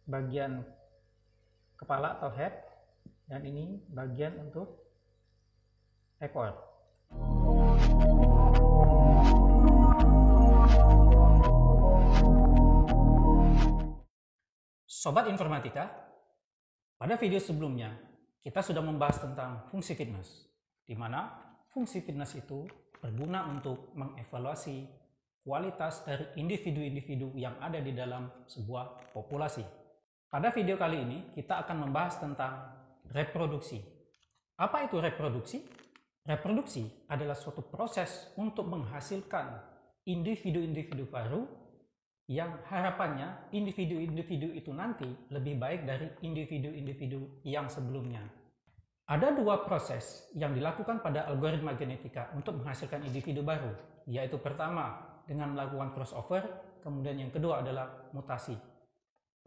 bagian kepala atau head, dan ini bagian untuk ekor. Sobat Informatika, pada video sebelumnya kita sudah membahas tentang fungsi fitness, di mana fungsi fitness itu berguna untuk mengevaluasi kualitas dari individu-individu yang ada di dalam sebuah populasi. Pada video kali ini kita akan membahas tentang reproduksi. Apa itu reproduksi? Reproduksi adalah suatu proses untuk menghasilkan individu-individu baru yang harapannya individu-individu itu nanti lebih baik dari individu-individu yang sebelumnya. Ada dua proses yang dilakukan pada algoritma genetika untuk menghasilkan individu baru, yaitu pertama dengan melakukan crossover, kemudian yang kedua adalah mutasi.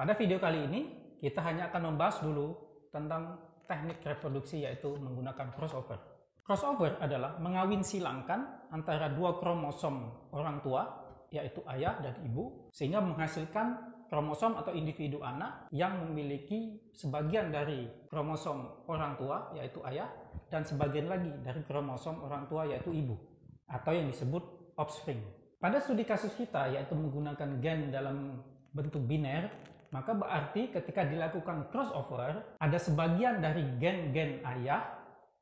Pada video kali ini kita hanya akan membahas dulu tentang teknik reproduksi, yaitu menggunakan crossover. Crossover adalah mengawin silangkan antara dua kromosom orang tua, yaitu ayah dan ibu, sehingga menghasilkan kromosom atau individu anak yang memiliki sebagian dari kromosom orang tua, yaitu ayah, dan sebagian lagi dari kromosom orang tua, yaitu ibu, atau yang disebut offspring. Pada studi kasus kita, yaitu menggunakan gen dalam bentuk biner, maka berarti ketika dilakukan crossover, ada sebagian dari gen-gen ayah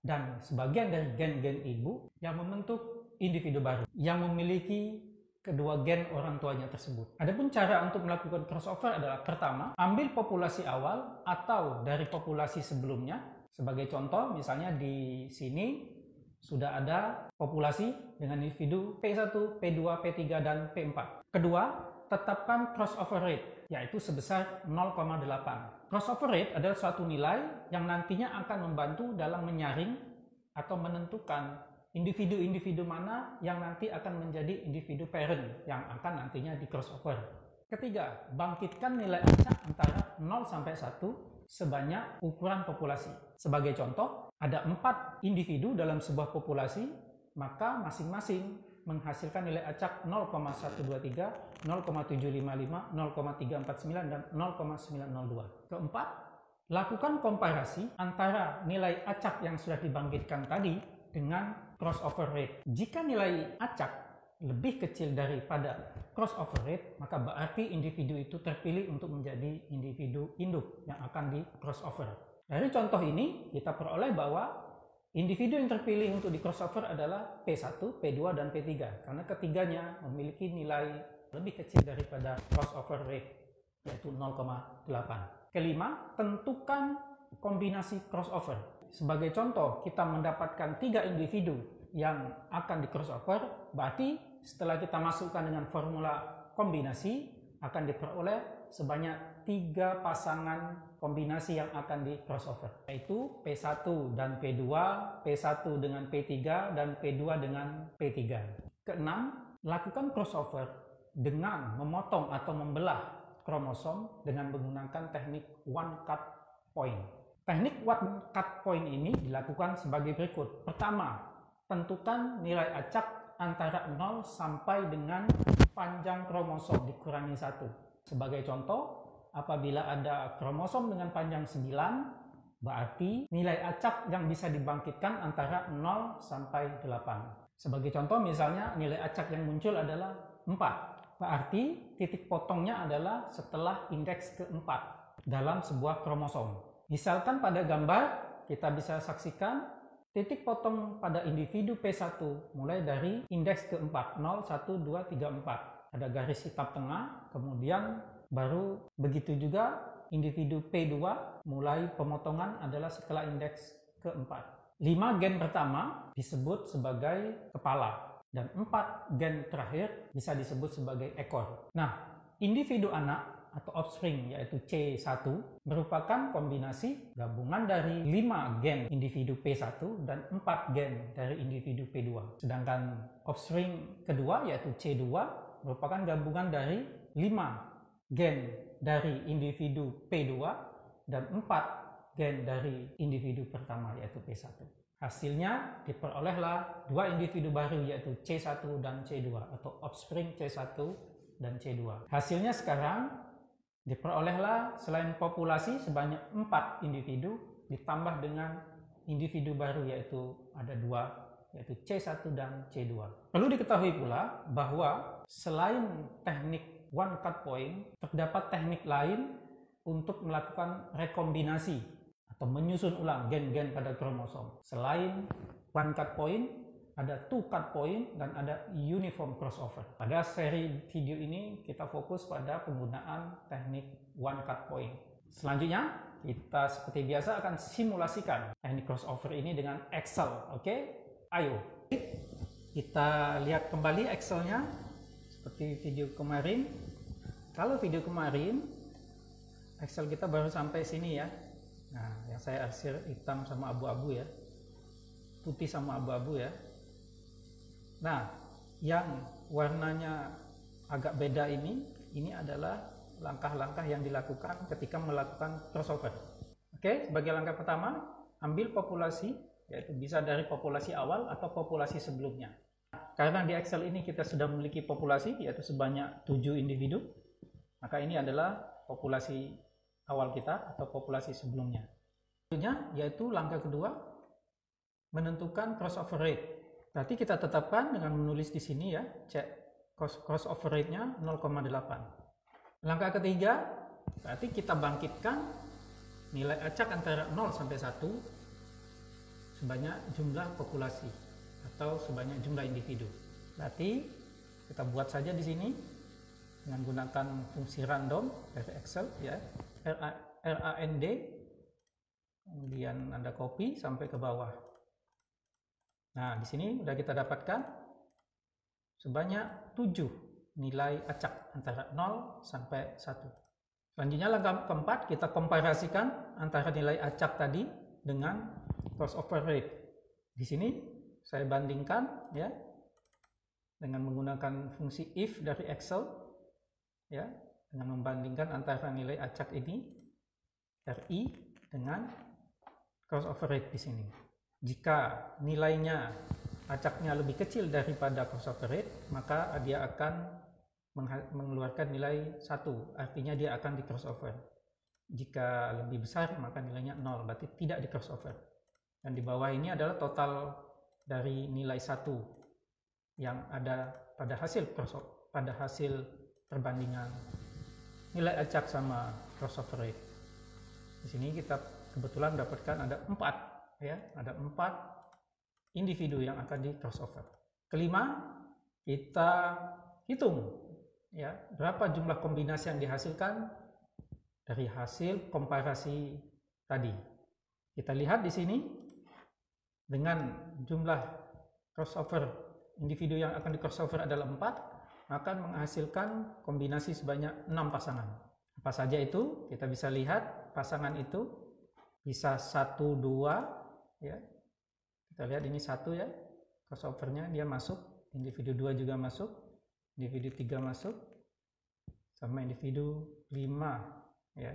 dan sebagian dari gen-gen ibu yang membentuk individu baru yang memiliki kedua gen orang tuanya tersebut. Adapun cara untuk melakukan crossover adalah pertama, ambil populasi awal atau dari populasi sebelumnya. Sebagai contoh, misalnya di sini sudah ada populasi dengan individu P1, P2, P3, dan P4. Kedua, tetapkan crossover rate, yaitu sebesar 0,8. Crossover rate adalah suatu nilai yang nantinya akan membantu dalam menyaring atau menentukan individu-individu mana yang nanti akan menjadi individu parent yang akan nantinya di crossover. Ketiga, bangkitkan nilai acak antara 0 sampai 1 sebanyak ukuran populasi. Sebagai contoh, ada 4 individu dalam sebuah populasi, maka masing-masing menghasilkan nilai acak 0,123, 0,755, 0,349, dan 0,902. Keempat, lakukan komparasi antara nilai acak yang sudah dibangkitkan tadi dengan crossover rate. Jika nilai acak lebih kecil daripada crossover rate, maka berarti individu itu terpilih untuk menjadi individu induk yang akan di crossover. Dari contoh ini kita peroleh bahwa individu yang terpilih untuk di crossover adalah P1, P2, dan P3 karena ketiganya memiliki nilai lebih kecil daripada crossover rate, yaitu 0,8. Kelima, tentukan kombinasi crossover. Sebagai contoh, kita mendapatkan 3 individu yang akan di crossover, berarti setelah kita masukkan dengan formula kombinasi akan diperoleh sebanyak 3 pasangan kombinasi yang akan di crossover, yaitu P1 dan P2, P1 dengan P3, dan P2 dengan P3. Keenam, lakukan crossover dengan memotong atau membelah kromosom dengan menggunakan teknik one cut point. Teknik one cut point ini dilakukan sebagai berikut. Pertama, tentukan nilai acak antara 0 sampai dengan panjang kromosom dikurangi 1. Sebagai contoh, apabila ada kromosom dengan panjang 9, berarti nilai acak yang bisa dibangkitkan antara 0 sampai 8. Sebagai contoh, misalnya nilai acak yang muncul adalah 4. Berarti titik potongnya adalah setelah indeks ke-4 dalam sebuah kromosom. Misalkan pada gambar kita bisa saksikan titik potong pada individu P1 mulai dari indeks ke-4, 0, 1, 2, 3, 4. Ada garis hitam tengah, kemudian baru begitu juga individu P2 mulai pemotongan adalah setelah indeks ke-4. 5 gen pertama disebut sebagai kepala dan 4 gen terakhir bisa disebut sebagai ekor. Nah, individu anak atau offspring yaitu C1 merupakan kombinasi gabungan dari 5 gen individu P1 dan 4 gen dari individu P2. Sedangkan offspring kedua yaitu C2 merupakan gabungan dari 5 gen dari individu P2 dan 4 gen dari individu pertama yaitu P1. Hasilnya diperolehlah 2 individu baru yaitu C1 dan C2 atau offspring C1 dan C2. Hasilnya sekarang Diperolehlah selain populasi sebanyak 4 individu ditambah dengan individu baru, yaitu ada 2, yaitu C1 dan C2. Perlu diketahui pula bahwa selain teknik one cut point, terdapat teknik lain untuk melakukan rekombinasi atau menyusun ulang gen-gen pada kromosom. Selain one cut point, ada two cut point dan ada uniform crossover. Pada seri video ini kita fokus pada penggunaan teknik one cut point. Selanjutnya kita seperti biasa akan simulasikan teknik crossover ini dengan Excel. Oke, ayo kita lihat kembali Excelnya seperti video kemarin. Kalau video kemarin Excel kita baru sampai sini ya. Nah, yang saya arsir hitam sama abu-abu ya, putih sama abu-abu ya. Nah, yang warnanya agak beda ini adalah langkah-langkah yang dilakukan ketika melakukan crossover. Oke, sebagai langkah pertama, ambil populasi, yaitu bisa dari populasi awal atau populasi sebelumnya. Karena di Excel ini kita sudah memiliki populasi, yaitu sebanyak 7 individu, maka ini adalah populasi awal kita atau populasi sebelumnya. Selanjutnya, yaitu langkah kedua, menentukan crossover rate. Berarti kita tetapkan dengan menulis di sini ya, cek crossover rate-nya 0,8. Langkah ketiga, berarti kita bangkitkan nilai acak antara 0 sampai 1 sebanyak jumlah populasi atau sebanyak jumlah individu. Berarti kita buat saja di sini dengan gunakan fungsi random dari Excel ya, RAND, kemudian Anda copy sampai ke bawah. Nah, di sini sudah kita dapatkan sebanyak 7 nilai acak antara 0 sampai 1. Selanjutnya langkah keempat, kita komparasikan antara nilai acak tadi dengan crossover rate. Di sini saya bandingkan ya dengan menggunakan fungsi if dari Excel ya, dengan membandingkan antara nilai acak ini RI dengan crossover rate di sini. Jika nilainya acaknya lebih kecil daripada crossover rate, maka dia akan mengeluarkan nilai 1, artinya dia akan di crossover. Jika lebih besar, maka nilainya 0, berarti tidak di crossover. Dan di bawah ini adalah total dari nilai 1 yang ada pada hasil crossover, pada hasil perbandingan nilai acak sama crossover rate. Di sini kita kebetulan dapatkan ada 4. Ya, ada 4 individu yang akan di crossover. Kelima, kita hitung ya berapa jumlah kombinasi yang dihasilkan dari hasil komparasi tadi. Kita lihat di sini dengan jumlah crossover individu yang akan di crossover adalah 4, akan menghasilkan kombinasi sebanyak 6 pasangan. Apa saja itu? Kita bisa lihat pasangan itu bisa 1, 2 ya, kita lihat ini 1 ya, crossovernya dia masuk, individu 2 juga masuk, individu 3 masuk, sama individu 5 ya,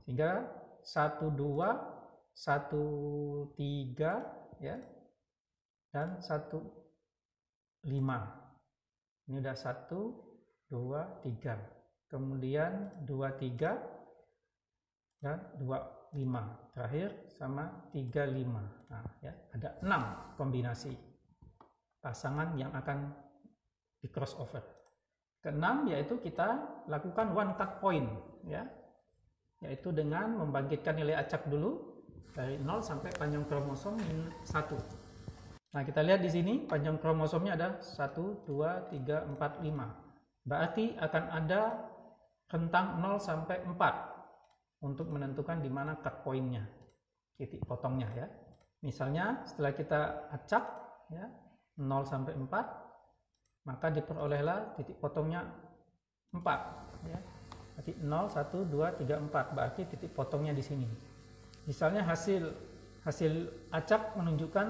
sehingga 1, 2, 1, 3 ya, dan 1, 5. Ini udah 1, 2, 3, kemudian 2, 3 dan 2, 5, terakhir sama 3, 5. Nah, ya, ada 6 kombinasi pasangan yang akan di crossover. Keenam yaitu kita lakukan one cut point ya, yaitu dengan membangkitkan nilai acak dulu dari 0 sampai panjang kromosom 1. Nah, kita lihat di sini panjang kromosomnya ada 1, 2, 3, 4, 5. Berarti akan ada rentang 0 sampai 4 untuk menentukan di mana cut point-nya, titik potongnya ya. Misalnya setelah kita acak ya 0 sampai 4, maka diperolehlah titik potongnya 4 ya. Berarti 0, 1, 2, 3, 4, berarti titik potongnya di sini. Misalnya hasil acak menunjukkan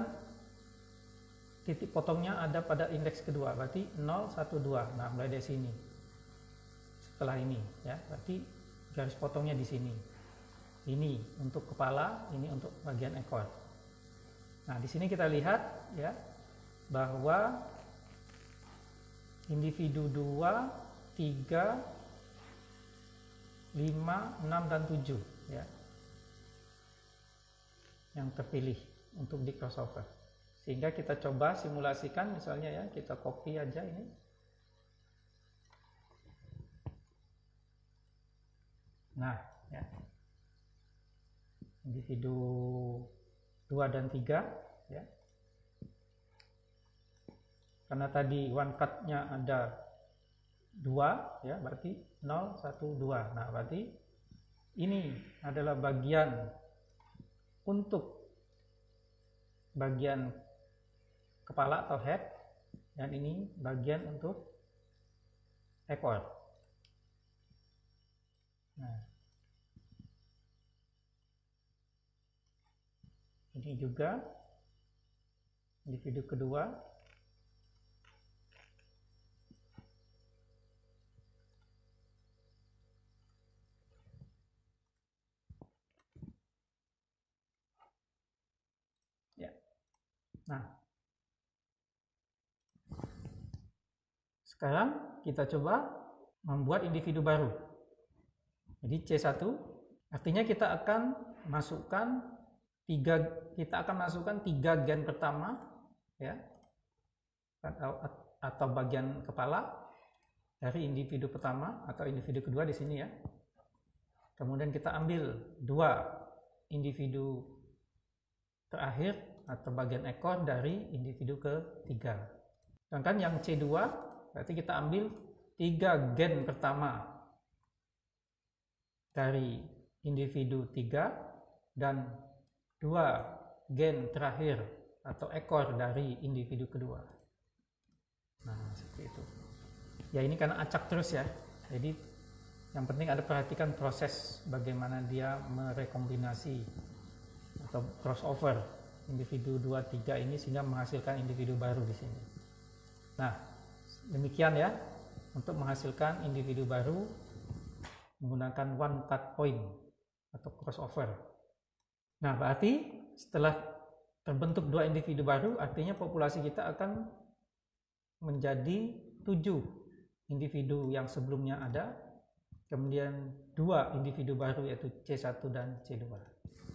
titik potongnya ada pada indeks kedua, berarti 0, 1, 2. Nah, mulai dari sini. Setelah ini ya, berarti garis potongnya di sini. Ini untuk kepala, ini untuk bagian ekor. Nah, di sini kita lihat ya bahwa individu 2, 3 5, 6, dan 7 ya, yang terpilih untuk di crossover. Sehingga kita coba simulasikan, misalnya ya, kita copy aja ini. Nah ya, individu 2 dan 3 ya, karena tadi one cut-nya ada 2 ya, berarti 0, 1, 2. Nah berarti ini adalah bagian untuk bagian kepala atau head, dan ini bagian untuk ekor. Nah, ini juga individu kedua. Ya. Nah, sekarang kita coba membuat individu baru. Jadi C1 artinya kita akan masukkan 3 gen pertama ya, atau bagian kepala dari individu pertama atau individu kedua di sini ya. Kemudian kita ambil 2 individu terakhir atau bagian ekor dari individu ketiga. Sedangkan yang C2 berarti kita ambil 3 gen pertama dari individu 3 dan 2 gen terakhir atau ekor dari individu kedua. Nah seperti itu ya, ini karena acak terus ya, jadi yang penting ada perhatikan proses bagaimana dia merekombinasi atau crossover individu 2, 3 ini sehingga menghasilkan individu baru di sini. Nah demikian ya untuk menghasilkan individu baru menggunakan one cut point atau crossover. Nah berarti setelah terbentuk 2 individu baru, artinya populasi kita akan menjadi 7 individu yang sebelumnya ada, kemudian 2 individu baru yaitu C1 dan C2.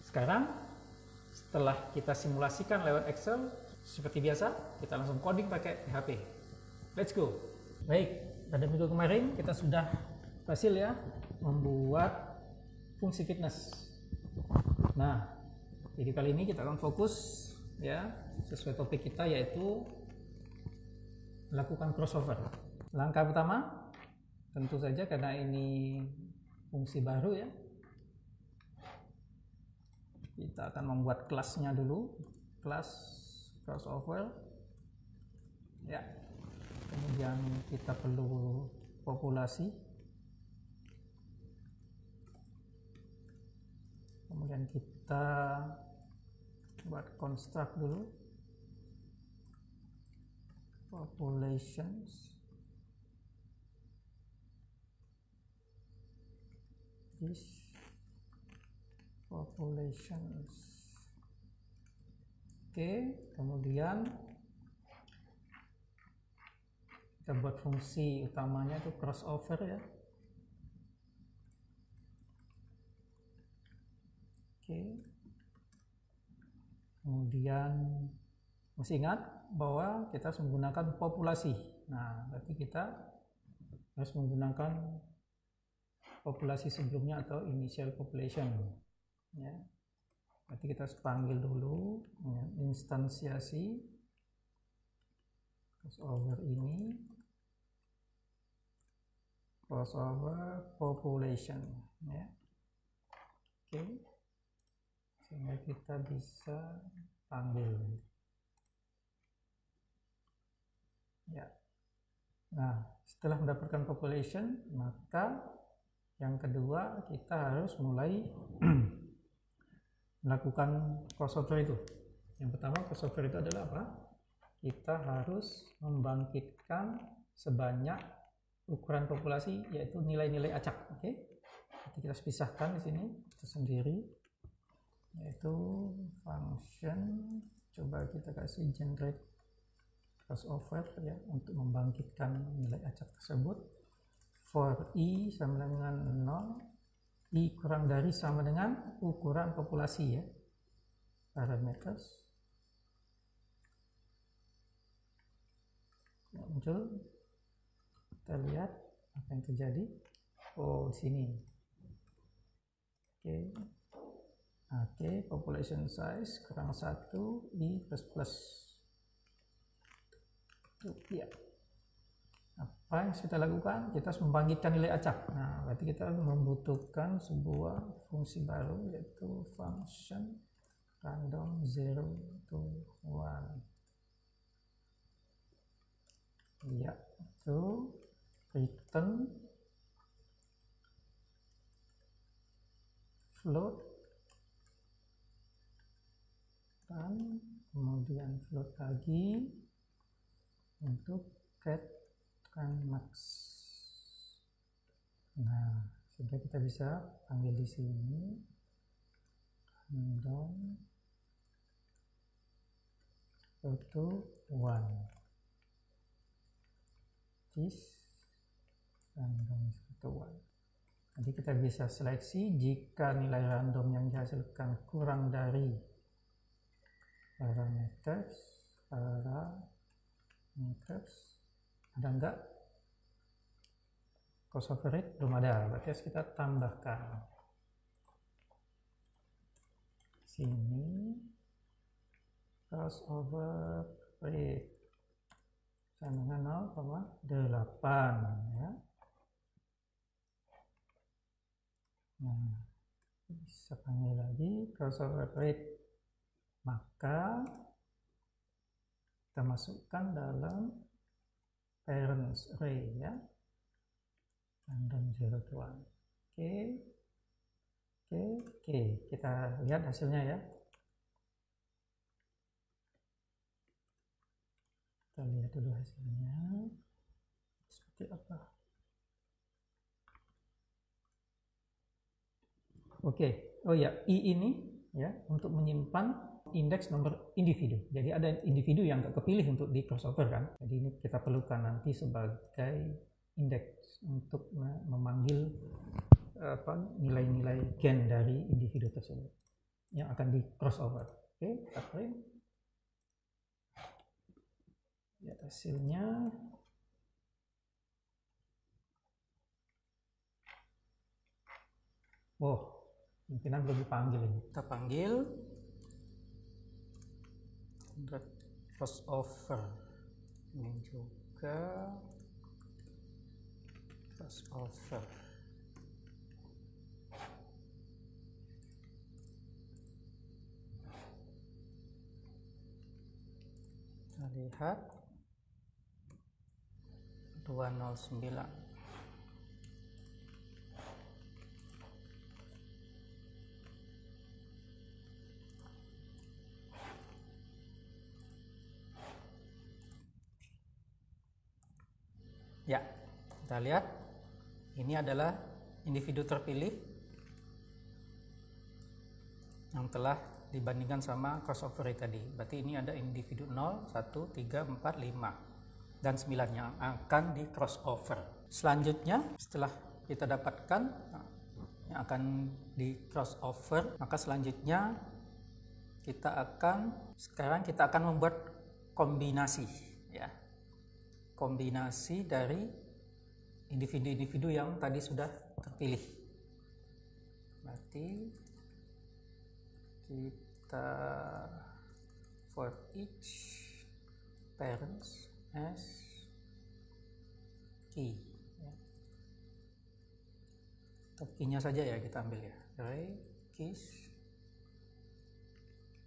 Sekarang setelah kita simulasikan lewat Excel, seperti biasa kita langsung coding pakai PHP. Let's go. Baik, pada minggu kemarin kita sudah berhasil ya membuat fungsi fitness. Nah, jadi kali ini kita akan fokus ya sesuai topik kita, yaitu melakukan crossover. Langkah pertama tentu saja karena ini fungsi baru ya, kita akan membuat kelasnya dulu, kelas crossover ya. Kemudian kita perlu populasi, kemudian kita buat construct dulu populations, this populations. Oke, kemudian kita buat fungsi utamanya itu crossover ya. Oke, kemudian mesti ingat bahwa kita harus menggunakan populasi. Nah berarti kita harus menggunakan populasi sebelumnya atau initial population ya. Berarti kita harus panggil dulu ya, instansiasi crossover ini, crossover population ya. Oke, sehingga kita bisa panggil ya. Nah setelah mendapatkan population, maka yang kedua kita harus mulai melakukan crossover itu. Yang pertama crossover itu adalah apa? Kita harus membangkitkan sebanyak ukuran populasi, yaitu nilai-nilai acak. Oke, jadi kita pisahkan di sini tersendiri, yaitu function, coba kita kasih generate crossover ya untuk membangkitkan nilai acak tersebut. For i sama dengan 0, I kurang dari sama dengan ukuran populasi ya. Parameters. Muncul. Kita lihat apa yang terjadi. Oh, di sini. Oke, population size kurang 1 I plus. Ya. Apa yang kita lakukan? Kita harus membangkitkan nilai acak. Nah, berarti kita membutuhkan sebuah fungsi baru, yaitu function random 0 to 1. Ya, itu return float dan kemudian float lagi untuk get max. Nah, sehingga kita bisa panggil di sini random to 1. This random to 1. Jadi kita bisa seleksi jika nilai random yang dihasilkan kurang dari parameters. Ada enggak? Crossover rate belum ada, berarti harus kita tambahkan. Sini crossover rate sama dengan 0,8 ya. Nah, bisa panggil lagi crossover rate, maka kita masukkan dalam parents array ya, random 0 to 1. Oke, kita lihat hasilnya ya. Kita lihat dulu hasilnya seperti apa. Oke, oh ya, I ini ya untuk menyimpan indeks nomor individu. Jadi ada individu yang nggak kepilih untuk di crossover kan. Jadi ini kita perlukan nanti sebagai indeks untuk memanggil nilai-nilai gen dari individu tersebut yang akan di crossover. Oke, kita print. Lihat hasilnya. Oh, kemungkinan belum dipanggil ini. Kita panggil crossover. Ini juga crossover. Kita lihat 209. Ya, kita lihat ini adalah individu terpilih yang telah dibandingkan sama crossover rate tadi. Berarti ini ada individu 0, 1, 3, 4, 5 dan 9 yang akan di crossover. Selanjutnya setelah kita dapatkan yang akan di crossover, maka selanjutnya sekarang kita akan membuat kombinasi ya. Kombinasi dari individu-individu yang tadi sudah terpilih. Berarti kita for each parents as key ya. Key-nya saja ya kita ambil ya. Array keys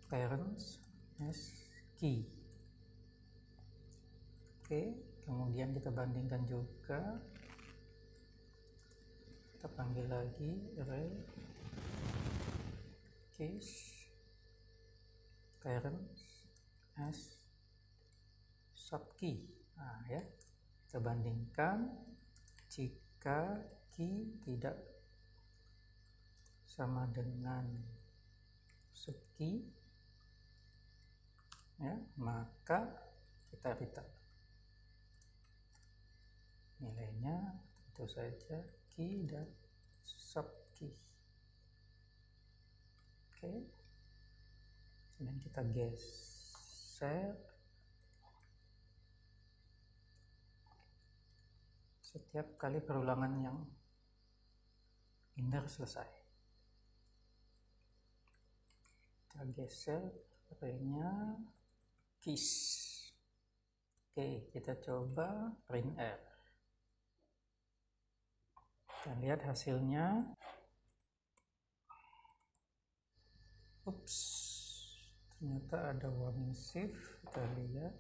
parents as key. Oke, kemudian kita bandingkan juga, kita panggil lagi array keys parents as subkey. Nah ya, kita bandingkan jika key tidak sama dengan subkey ya, maka kita return nilainya tentu saja key dan subkey. Oke. Kemudian kita geser setiap kali perulangan yang inner selesai. Kita geser ringnya, keys. Oke, kita coba print R. Kita lihat hasilnya. Ups, ternyata ada warning shift. Kita lihat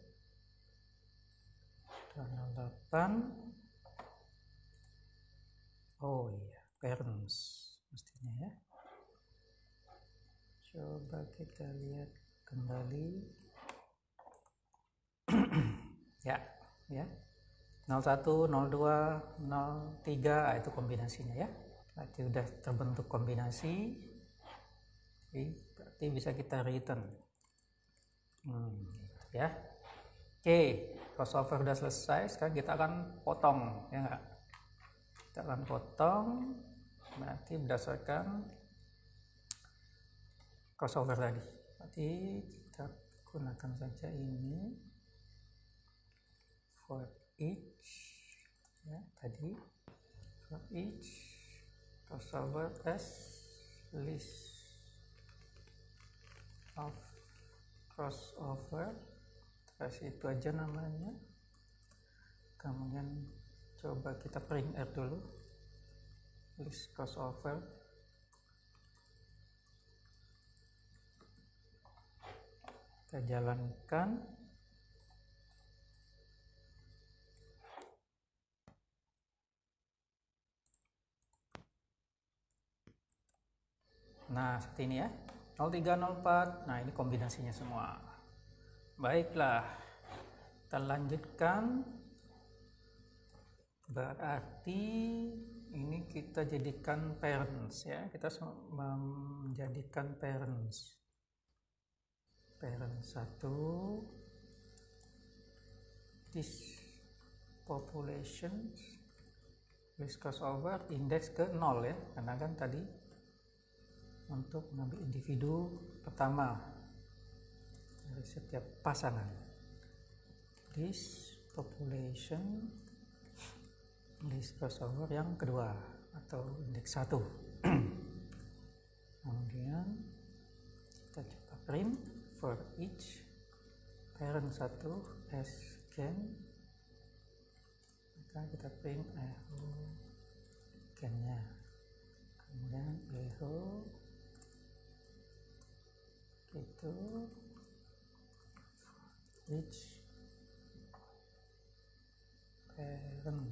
tanggal 8. Oh iya, parents mestinya ya. Coba kita lihat kembali. ya 01, 02, 03 itu kombinasinya ya. Berarti udah terbentuk kombinasi. Berarti bisa kita return ya. Oke, crossover udah selesai. Sekarang kita akan potong ya enggak? Kita akan potong berarti berdasarkan crossover tadi. Berarti kita gunakan saja ini for each ya, tadi for each crossover as list of crossover, terus itu aja namanya. Kemudian coba kita print R dulu, list crossover. Kita jalankan. Nah, seperti ini ya. 0304. Nah, ini kombinasinya semua. Baiklah. Kita lanjutkan. Berarti ini kita jadikan parents ya. Kita menjadikan parents. Parent 1. This population list crossover index ke 0 ya. Karena kan tadi untuk mengambil individu pertama dari setiap pasangan. This population list crossover yang kedua atau indeks 1. Kemudian kita coba print for each parent 1 as gen. Maka kita print echo gennya. Kemudian echo itu each parent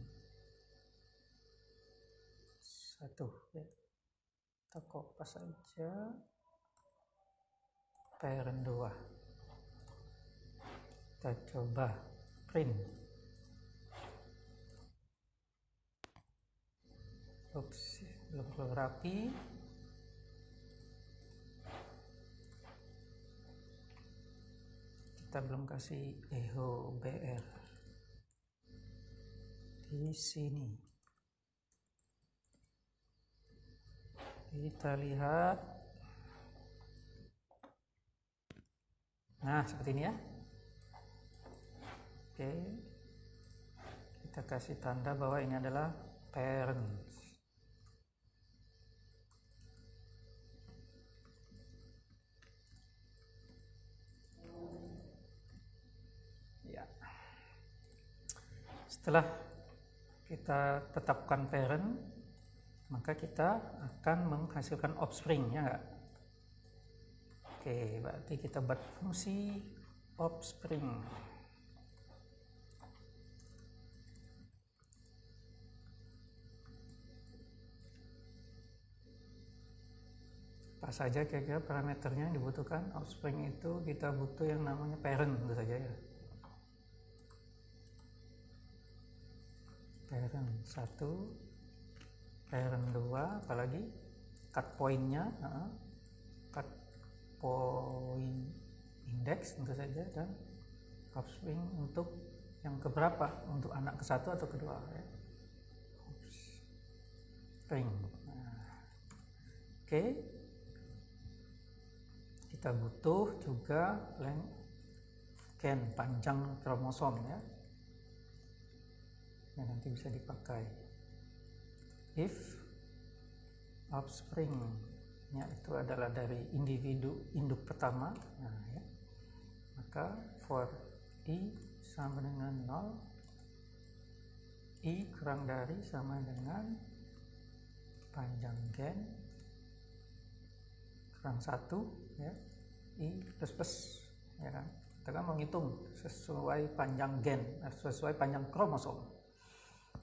1 ya. Kita copy saja parent 2. Kita coba print. Ups, belum rapi. Kita belum kasih echo BR di sini. Kita lihat. Nah, seperti ini ya. Oke. Kita kasih tanda bahwa ini adalah parents. Setelah kita tetapkan parent, maka kita akan menghasilkan offspring ya enggak? Oke, berarti kita buat fungsi offspring. Apa saja kira-kira parameternya yang dibutuhkan? Offspring itu kita butuh yang namanya parent tentu saja ya. Parent 1, parent 2, apalagi cut point-nya, cut point index tentu saja, dan offspring untuk yang keberapa, untuk anak ke satu atau kedua ya. Offspring. Nah, oke. kita butuh juga length gen, panjang kromosom ya, yang nanti bisa dipakai. If offspringnya itu adalah dari individu induk pertama, nah, ya, maka for I sama dengan 0, I kurang dari sama dengan panjang gen kurang 1 ya, I plus plus ya kan. Kita kan menghitung sesuai panjang gen, sesuai panjang kromosom.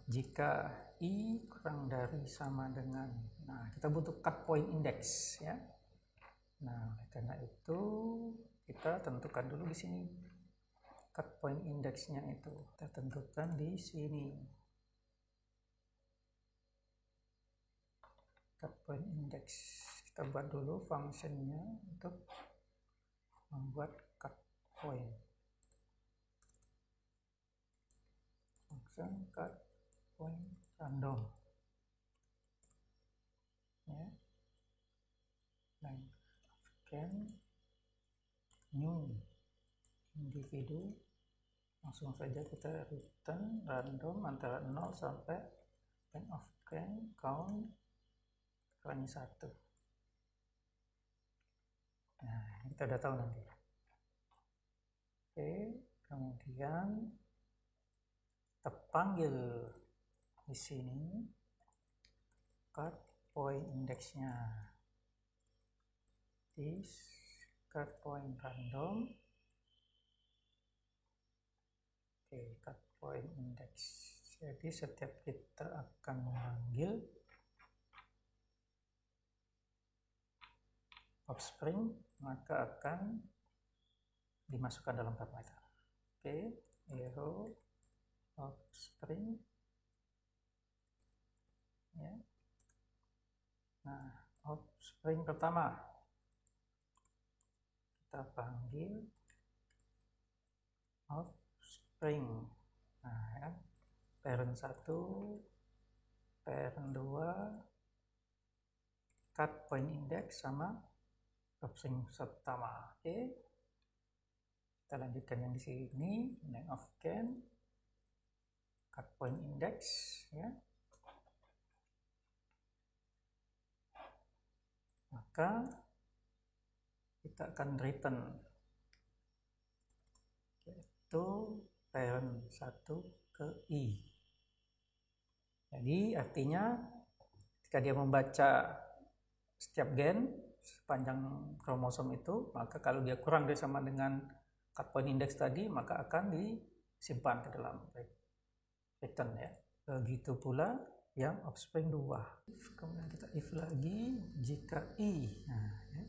Jika I kurang dari sama dengan, nah kita butuh cut point index ya. Nah, karena itu kita tentukan dulu di sini cut point indexnya, itu kita tentukan di sini. Cut point index kita buat dulu fungsinya untuk membuat cut point. Function cut point random ya, length gen new individu, langsung saja kita return random antara 0 sampai length of gen count kurangi 1. Nah, kita udah tahu nanti. Oke, kemudian kita panggil di sini cut point indexnya, this cut point random. Oke, cut point index. Jadi setiap kita akan memanggil offspring, maka akan dimasukkan dalam parameter. Oke, arrow offspring ya. Nah, offspring pertama kita panggil offspring. Nah, ya, parent 1, parent 2, cut point index sama offspring pertama. Oke, kita lanjutkan yang di sini, length of gen, cut point index ya. Maka kita akan return yaitu parent 1 ke I. Jadi artinya ketika dia membaca setiap gen sepanjang kromosom itu, maka kalau dia kurang dari sama dengan cut point index tadi, maka akan disimpan ke dalam return ya. Begitu pula yang offspring 2. Kemudian kita if lagi, jika I ya,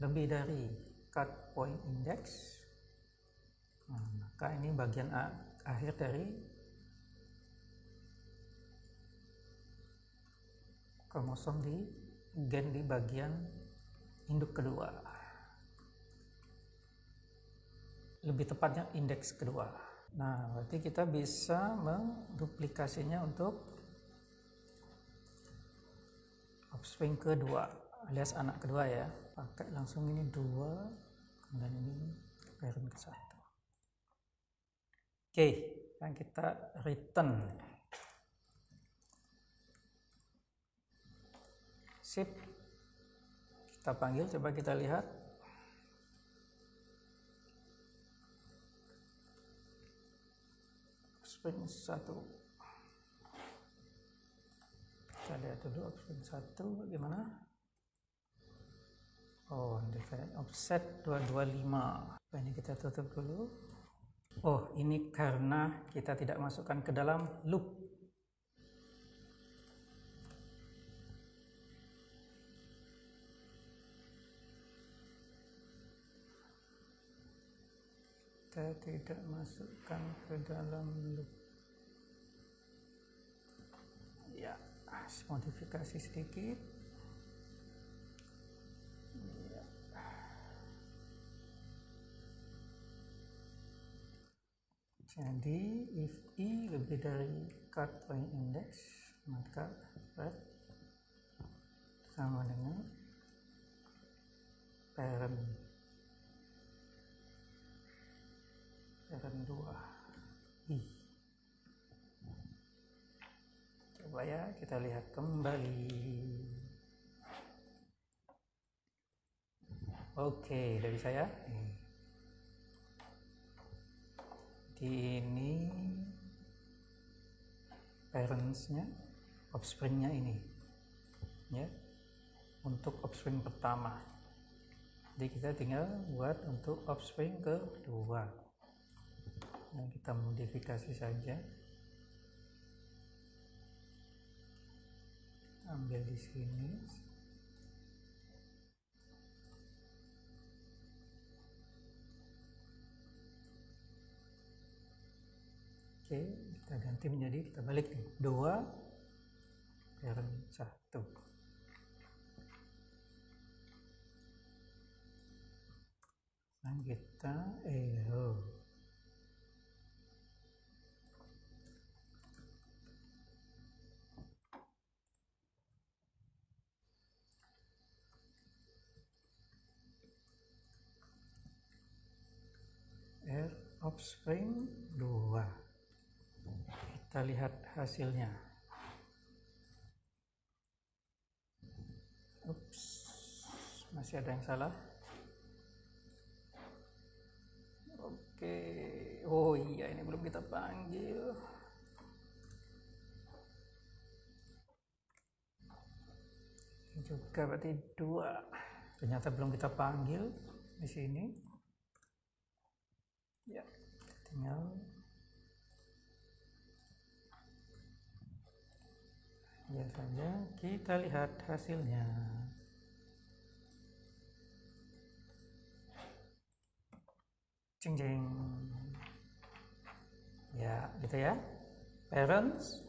lebih dari cut point index, nah, maka ini bagian akhir dari kromosom di gen di bagian induk kedua, lebih tepatnya indeks kedua. Nah, berarti kita bisa menduplikasinya untuk offspring kedua alias anak kedua ya. Pakai langsung ini 2, kemudian ini parent ke 1. Oke, dan kita return. Sip. Kita panggil, coba kita lihat. Offspring 1. Kita lihat dulu offspring 1 bagaimana. Oh, definite offset 225. Ini kita tutup dulu. Oh, ini karena kita tidak masukkan ke dalam loop. Kita tidak masukkan ke dalam loop. Ya, modifikasi sedikit. Ya. Jadi if I lebih dari cut point index, maka red sama dengan parent 2. Ih. Coba ya kita lihat kembali. Oke, dari saya ini parentsnya, offspringnya ini ya, untuk offspring pertama. Jadi kita tinggal buat untuk offspring kedua. Nah, kita modifikasi saja, ambil di sini. Oke, kita ganti menjadi, kita balik nih, 2 parent 1. Nah, kita offspring 2. Kita lihat hasilnya. Ups, masih ada yang salah. Oke, oh iya, ini belum kita panggil. Ini juga berarti 2. Ternyata belum kita panggil di sini. Ya, tinggal biasanya kita lihat hasilnya. Jeng jeng. Ya, gitu ya. Parents,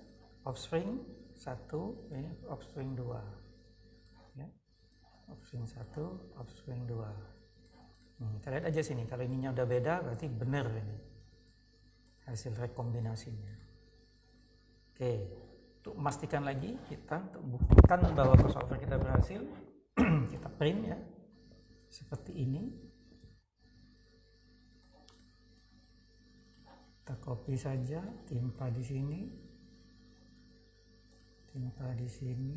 offspring 1, ini offspring 2. Ya. Offspring 1, offspring 2. Kita lihat aja sini, kalau ininya udah beda berarti benar ini hasil rekombinasinya. Oke, untuk memastikan lagi, kita untuk buktikan bahwa crossover kita berhasil, kita print ya, seperti ini. Kita copy saja, timpa di sini, timpa di sini.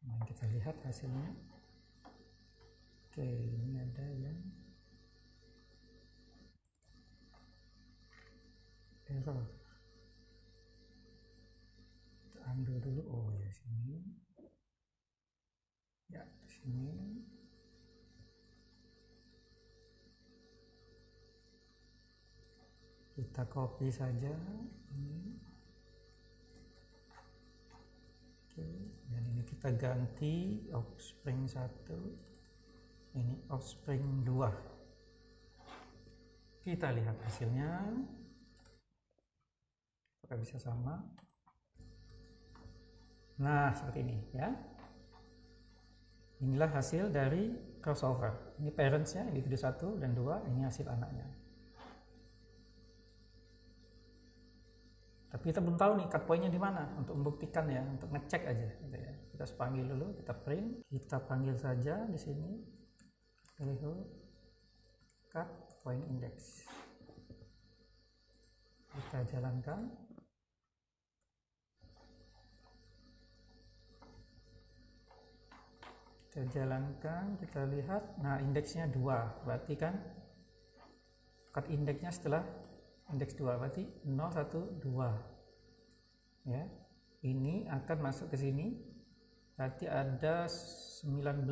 Nah, kita lihat hasilnya. Oke, ini ada yang error. Kita undo dulu. Oh ya, sini. Ya, sini. Kita copy saja ini. Oke, dan ini kita ganti offspring 1, ini offspring 2. Kita lihat hasilnya, apakah bisa sama. Nah, seperti ini ya. Inilah hasil dari crossover. Ini parentsnya, individu 1 dan 2, ini hasil anaknya. Tapi kita belum tahu nih cut point-nya di mana untuk membuktikan ya, untuk ngecek aja gitu ya. Kita panggil dulu, kita print, kita panggil saja di sini cut point index. Kita jalankan. Kita jalankan, kita lihat. Nah, indeksnya 2, berarti kan cut indeksnya setelah indeks 2 berarti 0, 1, 2 ya. Ini akan masuk ke sini, berarti ada 19.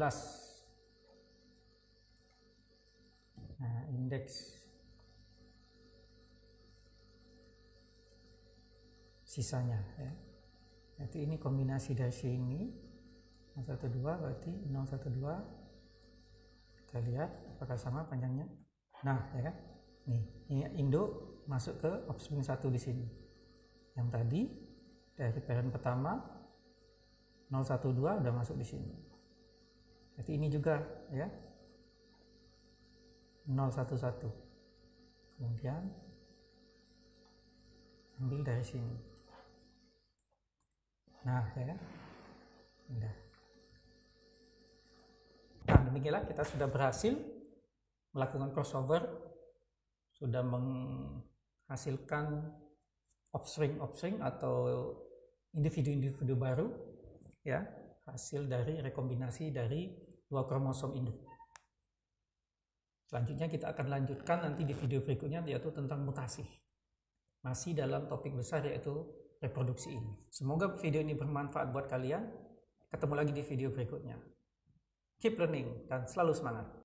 Nah, indeks sisanya ya. Berarti ini kombinasi dari sini 0, 1, 2 berarti 0, 1, 2. Kita lihat apakah sama panjangnya. Nah, ya kan? Nih, ini induk masuk ke offspring 1 di sini. Yang tadi dari parent pertama 012 udah masuk di sini. Jadi ini juga ya 011. Kemudian ambil dari sini. Nah, ya kan? Udah. Nah, demikianlah kita sudah berhasil melakukan crossover, sudah menghasilkan offspring atau individu-individu baru, ya, hasil dari rekombinasi dari 2 kromosom induk. Selanjutnya kita akan lanjutkan nanti di video berikutnya, yaitu tentang mutasi. Masih dalam topik besar yaitu reproduksi ini. Semoga video ini bermanfaat buat kalian. Ketemu lagi di video berikutnya. Keep learning dan selalu semangat.